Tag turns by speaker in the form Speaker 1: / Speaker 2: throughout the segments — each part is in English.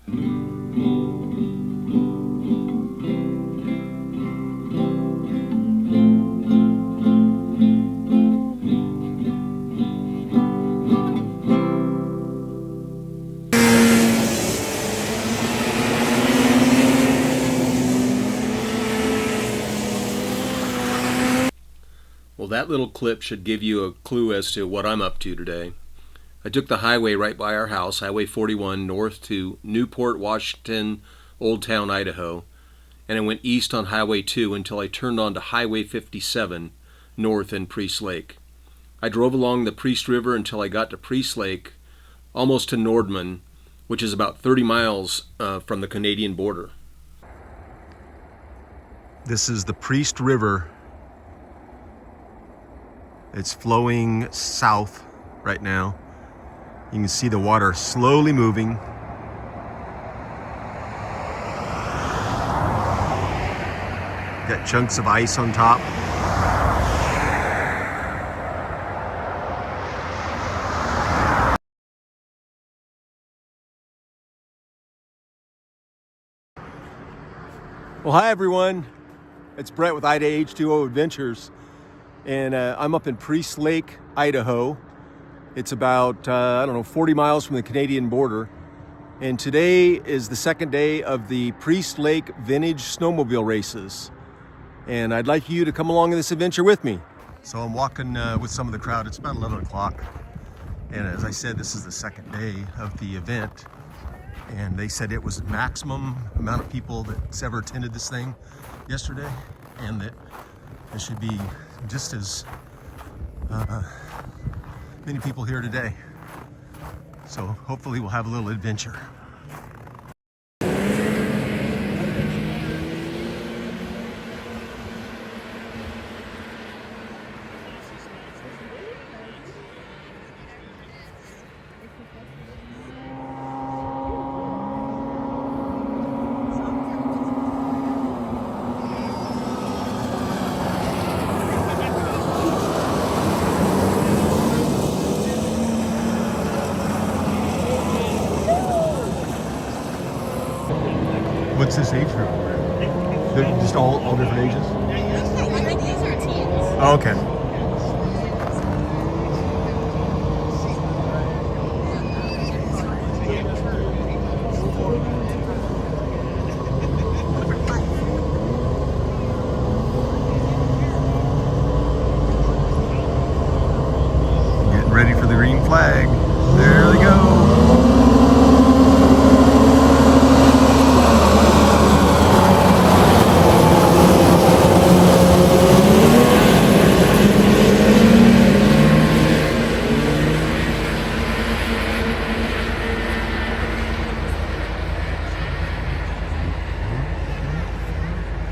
Speaker 1: Well, that little clip should give you a clue as to what I'm up to today. I took the highway right by our house, Highway 41, north to Newport, Washington, Old Town, Idaho, and I went east on Highway 2 until I turned onto Highway 57, north in Priest Lake. I drove along the Priest River until I got to Priest Lake, almost to Nordman, which is about 30 miles from the Canadian border. This is the Priest River. It's flowing south right now. You can see the water slowly moving. Got chunks of ice on top. Well, hi everyone. It's Brett with Ida H2O Adventures. And I'm up in Priest Lake, Idaho. It's about, 40 miles from the Canadian border. And today is the second day of the Priest Lake Vintage Snowmobile races. And I'd like you to come along in this adventure with me. So I'm walking with some of the crowd. It's about 11 o'clock. And as I said, this is the second day of the event. And they said it was the maximum amount of people that's ever attended this thing yesterday. And that there should be just as many people here today. So hopefully we'll have a little adventure. What's this age group? They're just all different ages?
Speaker 2: I think these are teens.
Speaker 1: Oh, okay. Getting ready for the green flag. There they go.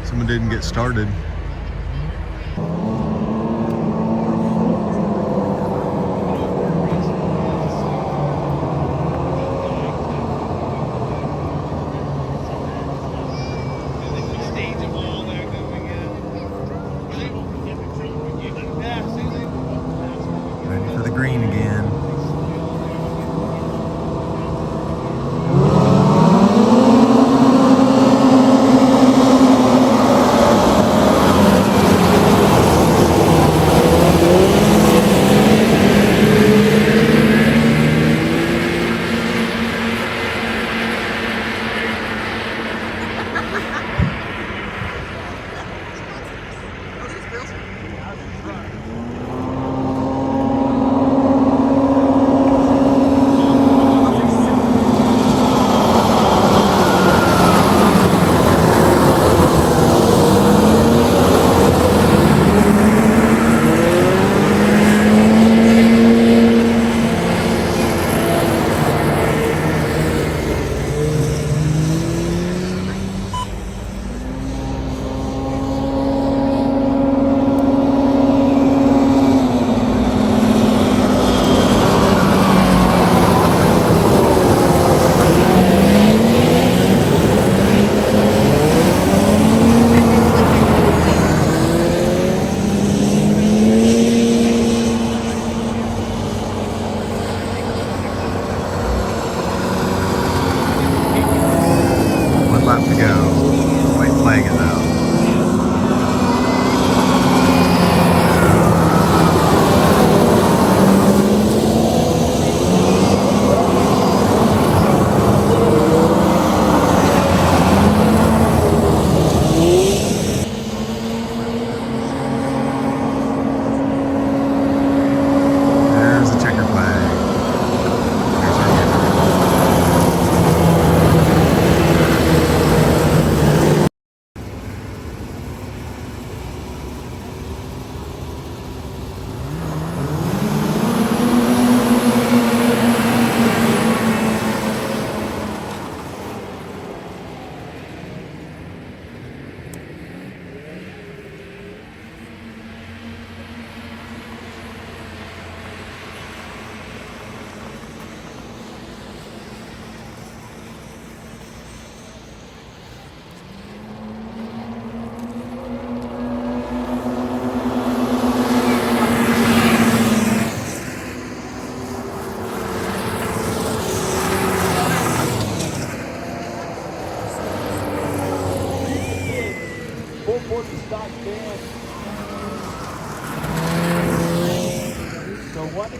Speaker 1: Someone didn't get started. Ready for the green again.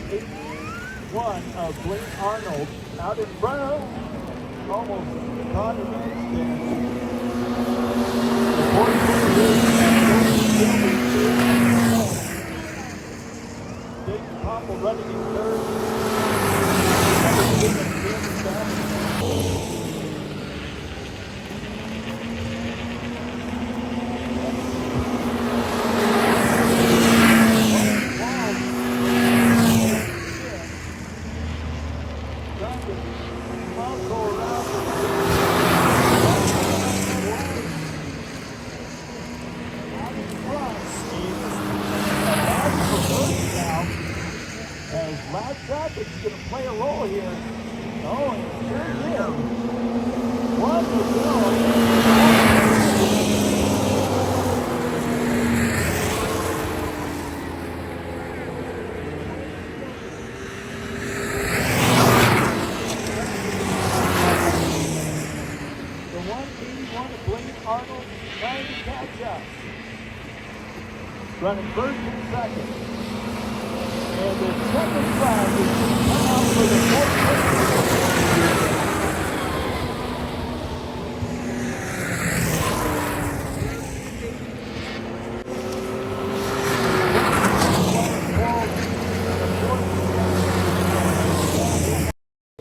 Speaker 3: 181 of Blake Arnold out in front of him. Almost caught him in there. Dayton Popple running in third. Loud traffic's going to play a role here. Oh, and sure did. One to go. The 181 of Blake Arnold trying to catch up. Running first and second. And the second flag is going to come out for the fourth.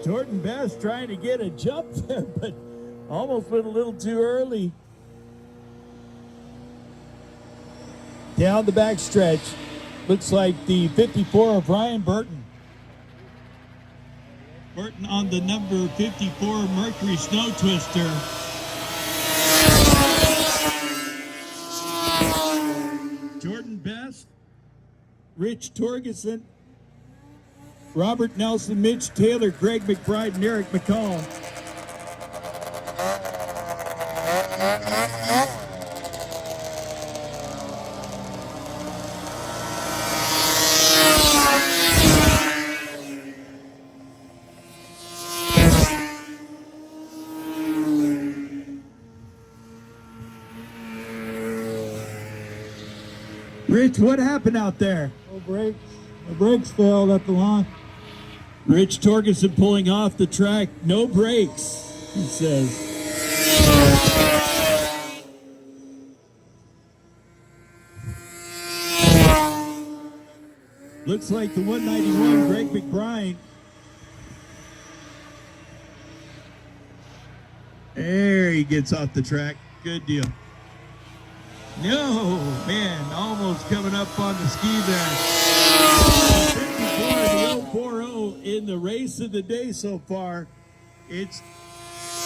Speaker 3: Jordan Best trying to get a jump there, but almost went a little too early. Down the back stretch. Looks like the 54 of Ryan Burton. Burton on the number 54 Mercury Snow Twister. Jordan Best, Rich Torgerson, Robert Nelson, Mitch Taylor, Greg McBride, and Eric McCall. Rich, what happened out there?
Speaker 4: No brakes. The brakes failed at the line.
Speaker 3: Rich Torgerson pulling off the track. No brakes, he says. Looks like the 191, Greg McBride. There he gets off the track. Good deal. No, man, almost coming up on the ski there. 54 to 040 in the race of the day so far. It's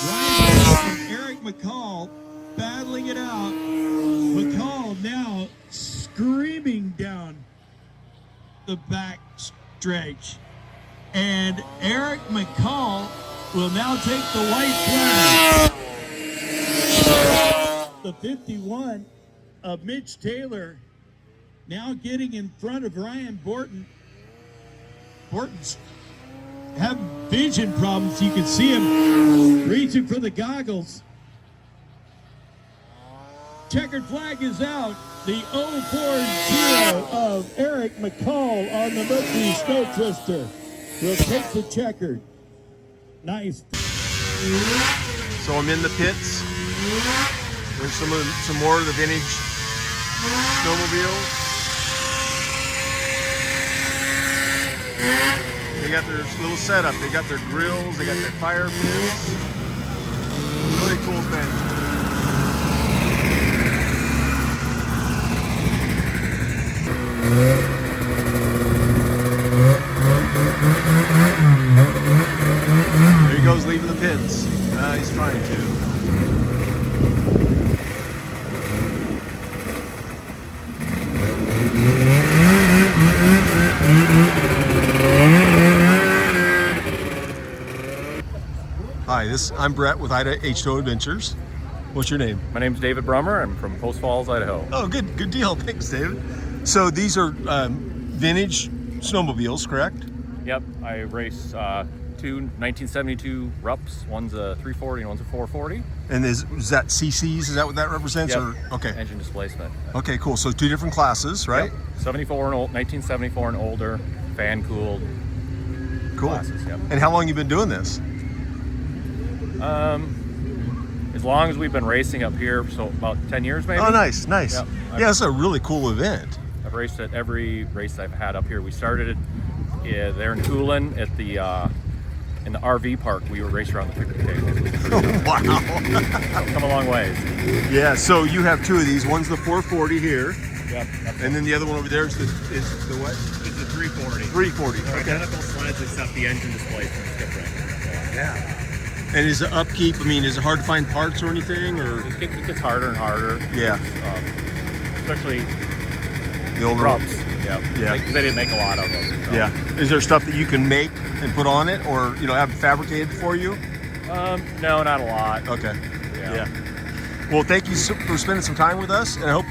Speaker 3: Ryan and Eric McCall battling it out. McCall now screaming down the back stretch. And Eric McCall will now take the white flag. The 51 of Mitch Taylor now getting in front of Ryan Borton. Borton's having vision problems. You can see him reaching for the goggles. Checkered flag is out. The 040 of Eric McCall on the Mercury Snow Twister will take the checkered. Nice.
Speaker 1: So I'm in the pits. There's some more of the vintage snowmobiles. They got their little setup. They got their grills. They got their fire pits. Really cool thing. There he goes, leaving the pits. He's trying to. Hi, I'm Brett with Ida H2O Adventures. What's your name?
Speaker 5: My name's David Brummer. I'm from Post Falls, Idaho.
Speaker 1: Oh, good deal. Thanks, David. So these are vintage snowmobiles, correct?
Speaker 5: Yep, I race two 1972 Rups. One's a 340 and one's a 440.
Speaker 1: And is that CCs? Is that what that represents?
Speaker 5: Yep.
Speaker 1: Or okay.
Speaker 5: Engine displacement.
Speaker 1: Okay, cool. So two different classes, right?
Speaker 5: Yep. 74 and old, 1974 and older, fan cooled
Speaker 1: Cool.
Speaker 5: classes. Yep.
Speaker 1: And how long you been doing this?
Speaker 5: As long as we've been racing up here, so about 10 years maybe.
Speaker 1: Oh, nice.
Speaker 5: Yep.
Speaker 1: Yeah, it's a really cool event.
Speaker 5: I've raced at every race I've had up here. We started there in Ulan at the in the RV park. We were racing around the picnic table.
Speaker 1: Wow.
Speaker 5: Come a long ways.
Speaker 1: Yeah, so you have two of these. One's the 440 here,
Speaker 5: Yep.
Speaker 1: and then the other one over there is the what?
Speaker 5: It's a 340.
Speaker 1: 340.
Speaker 5: They're
Speaker 1: Okay.
Speaker 5: identical sleds except the engine displacement is different.
Speaker 1: Yeah. And is the upkeep, I mean, is it hard to find parts or anything? Or
Speaker 5: It gets harder and harder.
Speaker 1: yeah,
Speaker 5: Especially
Speaker 1: the older
Speaker 5: rubs. Yep.
Speaker 1: Yeah.
Speaker 5: Because they didn't make a lot of them. So.
Speaker 1: Yeah. Is there stuff that you can make and put on it, or have fabricated for you?
Speaker 5: No, not a lot.
Speaker 1: Okay.
Speaker 5: Yeah.
Speaker 1: Well, thank you for spending some time with us, and I hope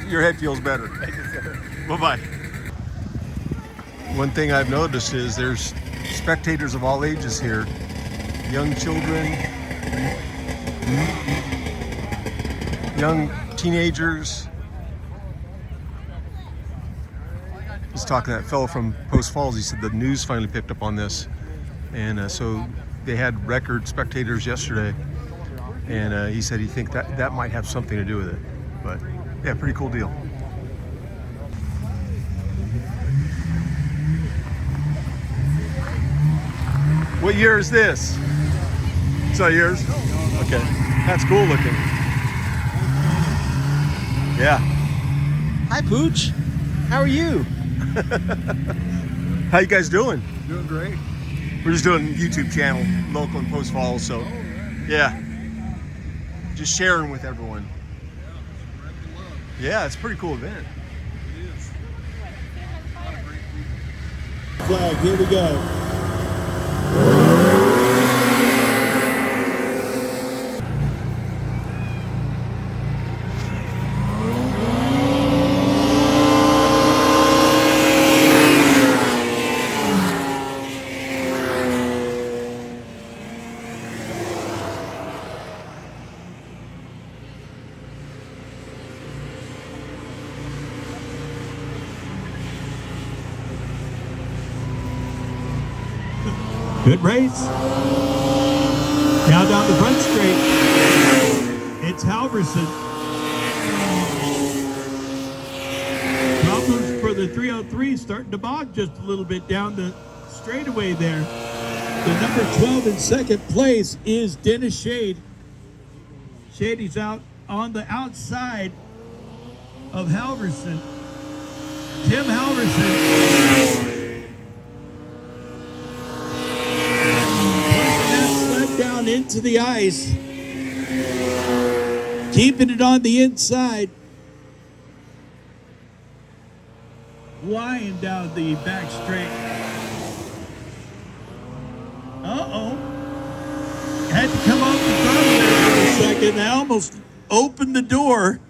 Speaker 1: your head feels better.
Speaker 5: Thank you, sir.
Speaker 1: Bye-bye. One thing I've noticed is there's spectators of all ages here. Young children, young teenagers. I was talking to that fellow from Post Falls. He said the news finally picked up on this. And so they had record spectators yesterday. And he said he thinks that might have something to do with it. But yeah, pretty cool deal. What year is this? It's not yours? Okay. That's cool looking. Yeah. Hi, Pooch. How are you? How you guys doing?
Speaker 4: Doing great.
Speaker 1: We're just doing a YouTube channel, local in Post Falls, so yeah. Just sharing with everyone. Yeah, it's a pretty cool event.
Speaker 3: Flag, here we go. Good race. Now down the front straight. It's Halverson. Problems for the 303 starting to bog just a little bit down the straightaway there. The number 12 in second place is Dennis Shade. Shady's out on the outside of Halverson. Tim Halverson. Down into the ice, keeping it on the inside, flying down the back straight. Had to come off the throttle there for a second. I almost opened the door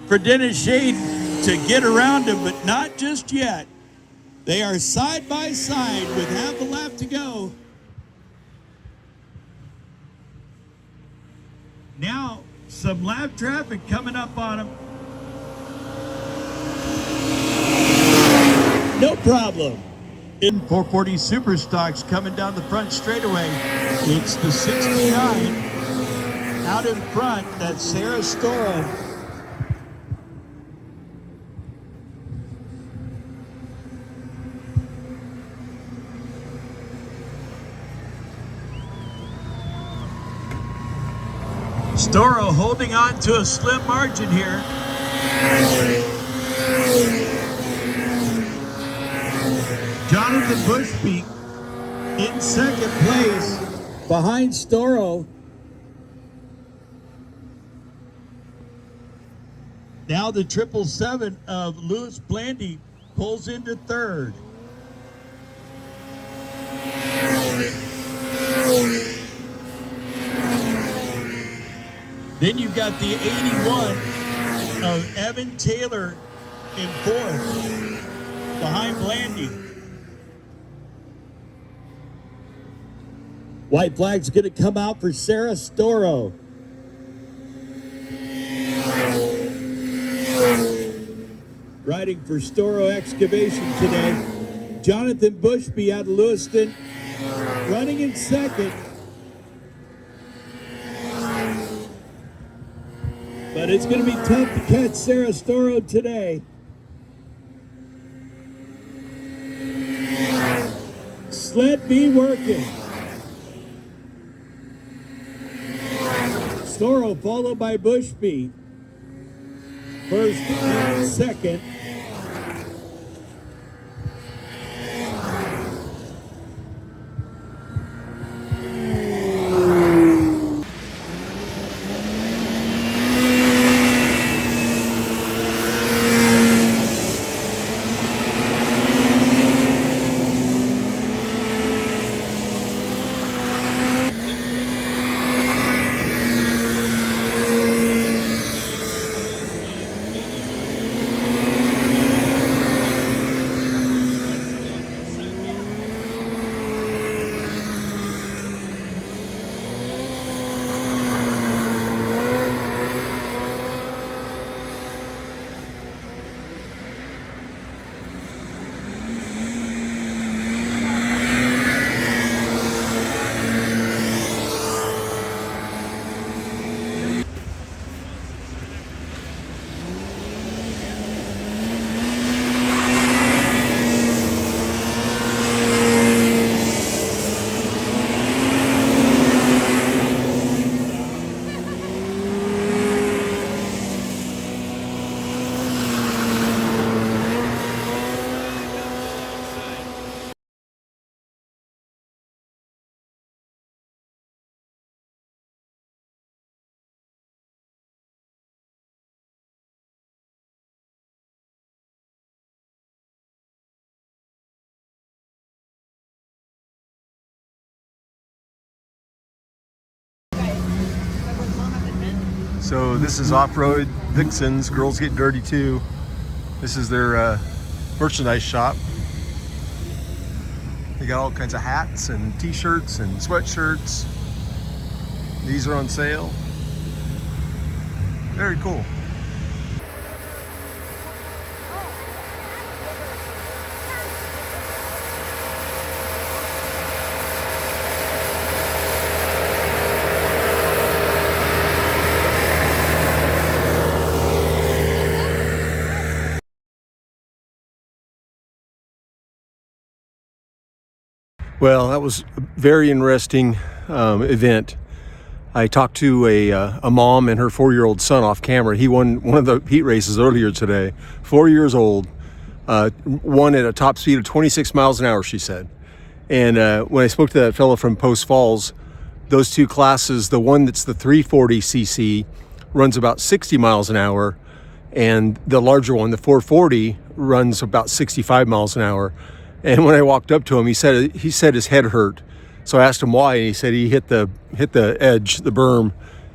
Speaker 3: for Dennis Shade to get around him, but not just yet. They are side by side with half a lap to go. Now, some lap traffic coming up on him. No problem. In 440 Super Stocks coming down the front straightaway. It's the 69 out in front. That's Sarah Storo. Storo holding on to a slim margin here. Jonathan Bushbeek in second place behind Storo. Now the 777 of Louis Blandy pulls into third. Then you've got the 81 of Evan Taylor in fourth, behind Blandy. White flag's going to come out for Sarah Storo. Riding for Storo Excavation today. Jonathan Bushby out of Lewiston running in second. But it's going to be tough to catch Sarah Storo today. Sled B working. Storo followed by Bushby. First and second.
Speaker 1: So this is Off-Road Vixens, Girls Get Dirty Too. This is their merchandise shop. They got all kinds of hats and t-shirts and sweatshirts. These are on sale. Very cool. Well, that was a very interesting event. I talked to a mom and her 4-year-old son off camera. He won one of the heat races earlier today. 4 years old, won at a top speed of 26 miles an hour, she said. And when I spoke to that fellow from Post Falls, those two classes, the one that's the 340cc runs about 60 miles an hour, and the larger one, the 440, runs about 65 miles an hour. And when I walked up to him, he said his head hurt. So I asked him why, and he said he hit the edge, the berm,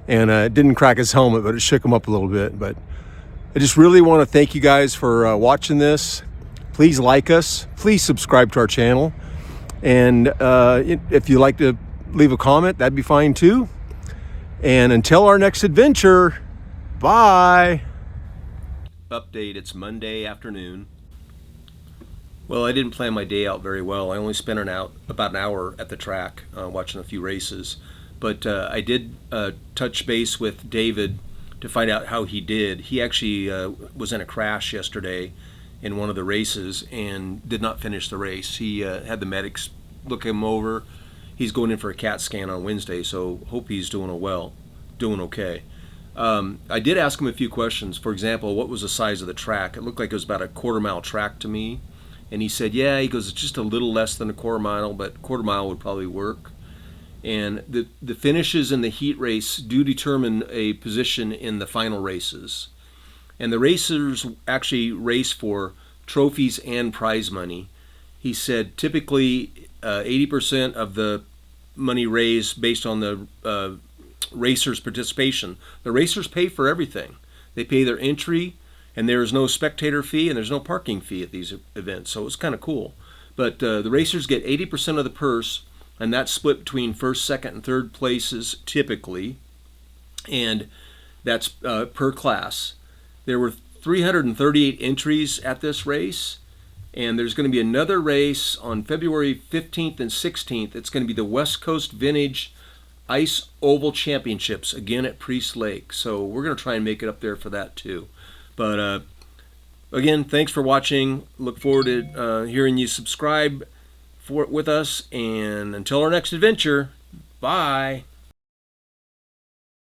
Speaker 1: and it didn't crack his helmet, but it shook him up a little bit. But I just really want to thank you guys for watching this. Please like us. Please subscribe to our channel. And if you'd like to leave a comment, that'd be fine too. And until our next adventure, bye. Update, it's Monday afternoon. Well, I didn't plan my day out very well. I only spent about an hour at the track watching a few races. But I did touch base with David to find out how he did. He actually was in a crash yesterday in one of the races and did not finish the race. He had the medics look him over. He's going in for a CAT scan on Wednesday, so hope he's doing okay. I did ask him a few questions. For example, what was the size of the track? It looked like it was about a quarter-mile track to me. And he said, yeah, he goes, it's just a little less than a quarter mile, but quarter mile would probably work. And the finishes in the heat race do determine a position in the final races. And the racers actually race for trophies and prize money. He said typically 80% of the money raised based on the racers' participation. The racers pay for everything. They pay their entry, and there's no spectator fee and there's no parking fee at these events, so it's kind of cool. But the racers get 80% of the purse, and that's split between first, second, and third places typically, and that's per class. There were 338 entries at this race, And there's going to be another race on February 15th and 16th. It's going to be the West Coast Vintage Ice Oval Championships, again at Priest Lake. So we're going to try and make it up there for that too. But again, thanks for watching. Look forward to hearing you subscribe with us. And until our next adventure, bye.